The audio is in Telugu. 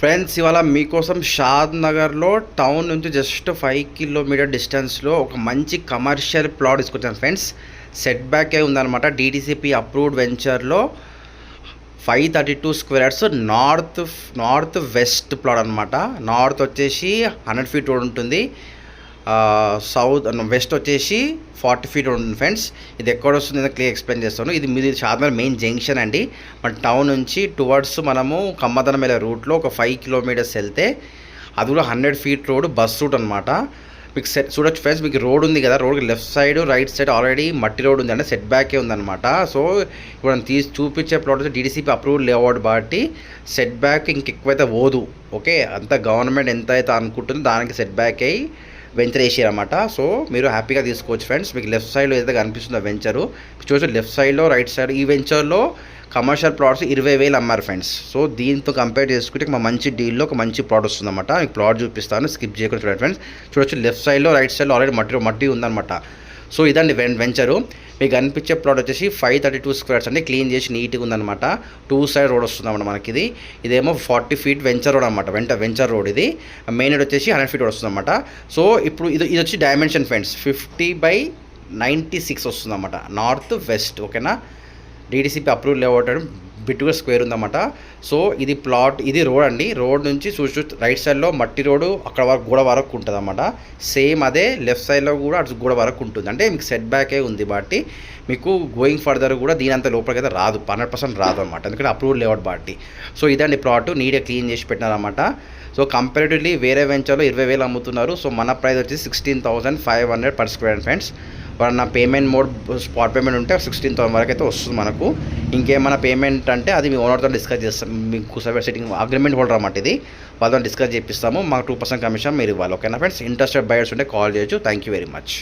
ఫ్రెండ్స్ ఇవాళ మీకోసం షాద్ నగర్లో టౌన్ నుంచి జస్ట్ 5 కిలోమీటర్ డిస్టెన్స్లో ఒక మంచి కమర్షియల్ ప్లాట్ తీసుకొచ్చాను ఫ్రెండ్స్. సెట్ బ్యాక్ అయి ఉందన్నమాట. DTCP అప్రూవ్డ్ వెంచర్లో 532 square yards north west plot అనమాట. నార్త్ వచ్చేసి 100 ఫీట్ రోడ్ ఉంటుంది, సౌత్ వెస్ట్ వచ్చేసి 40 ఫీట్ ఉంటుంది ఫ్రెండ్స్. ఇది ఎక్కడ వస్తుంది క్లియర్ ఎక్స్ప్లెయిన్ చేస్తాను. ఇది మీది షాద్నగర్ మెయిన్ జంక్షన్ అండి. మన టౌన్ నుంచి టువర్డ్స్ మనము కమ్మదనం వెళ్ళే రూట్లో ఒక 5 కిలోమీటర్స్ వెళ్తే అది కూడా 100 ఫీట్ రోడ్ బస్ రూట్ అనమాట. మీకు చూడొచ్చు ఫ్రెండ్స్, మీకు రోడ్ ఉంది కదా, రోడ్కి left side right side already మట్టి రోడ్ ఉంది అంటే సెట్ బ్యాకే ఉందన్నమాట. సో ఇప్పుడు మనం చూపించే ప్లాట్ DTCP అప్రూవ్డ్ లేఅవుట్ బట్టి సెట్ బ్యాక్ ఇంకెక్కువైతే పోదు. ఓకే, అంత గవర్నమెంట్ ఎంత అయితే అనుకుంటుందో దానికి సెట్ బ్యాక్ అయ్యి వెంచర్ వేసారన్నమాట. సో మీరు హ్యాపీగా తీసుకోవచ్చు ఫ్రెండ్స్. మీకు లెఫ్ట్ సైడ్లో ఏదైతే కనిపిస్తుందో వెంచరు చూసి, లెఫ్ట్ సైడ్లో రైట్ సైడ్ ఈ వెంచర్లో కమర్షియల్ ప్లాట్స్ 20,000 అమ్మారు ఫ్రెండ్స్. సో దీంతో కంపేర్ చేసుకుంటే మా మంచి డీల్లో ఒక మంచి ప్లాట్ వస్తుందన్నమాట. మీకు ప్లాట్ చూపిస్తాను, స్కిప్ చేయకుండా చూడండి ఫ్రెండ్స్. చూడొచ్చు లెఫ్ట్ సైడ్లో రైట్ సైడ్లో ఆల్రెడీ మట్టి ఉందన్నమాట. సో ఇదండి వెంచరు. మీకు కనిపించే ప్లాట్ వచ్చేసి 532 స్క్వేర్స్ అండి. క్లీన్ చేసి నీట్గా ఉందన్నమాట. 2 సైడ్ రోడ్ వస్తుందన్నమాట మనకి. ఇదేమో 40 ఫీట్ వెంచర్ రోడ్ అనమాట. వెంచర్ రోడ్ ఇది. మెయిన్ రోడ్ వచ్చేసి 100 ఫీట్ రోడ్ వస్తుందన్నమాట. సో ఇప్పుడు ఇది వచ్చి డైమెన్షన్ ఫ్రెండ్స్ 50/96 వస్తుందన్నమాట. North west. ఓకేనా, DTCP అప్రూవ్ లేఅవుట్ బిట్టుగా స్క్వేర్ ఉందన్నమాట. సో ఇది ప్లాట్, ఇది రోడ్ అండి. రోడ్ నుంచి చూసి రైట్ సైడ్లో మట్టి రోడ్డు అక్కడ వరకు గోడ వరకు ఉంటుంది అన్నమాట. సేమ్ అదే లెఫ్ట్ సైడ్లో కూడా అటు గోడ వరకు ఉంటుంది. అంటే మీకు సెట్ బ్యాకే ఉంది బట్టి మీకు గోయింగ్ ఫర్దర్ కూడా దీని అంత లోపలికి అయితే రాదు, 100% రాదు అనమాట. ఎందుకంటే అప్రూవ్డ్ లేఅవుట్ బట్టి. సో ఇదండి ప్లాట్, నీట్గా క్లీన్ చేసి పెట్టినారన్నమాట. సో కంపారిటివ్లీ వేరే వెంచర్లో 20,000 అమ్ముతున్నారు. సో మన ప్రైస్ వచ్చి 16,500 పర్ స్క్వేర్ ఫ్రెండ్స్. నా పేమెంట్ మోడ్ స్పాట్ పేమెంట్ ఉంటే 16,000 వరకు అయితే వస్తుంది మనకు. ఇంకేమైనా పేమెంట్ అంటే అది మీ ఓనర్తో డిస్కస్ చేస్తాం. మీకు సిట్టింగ్ అగ్రిమెంట్ హోల్డర్ అన్నమాట ఇది. వాళ్ళతో డిస్కస్ చేపిస్తాము. మాకు 2% కమిషన్ మీరు ఇవ్వాలి. ఓకేనా ఫ్రెండ్స్. ఇంట్రెస్టెడ్ బయర్స్ ఉంటే కాల్ చేయొచ్చు. Thank you very much.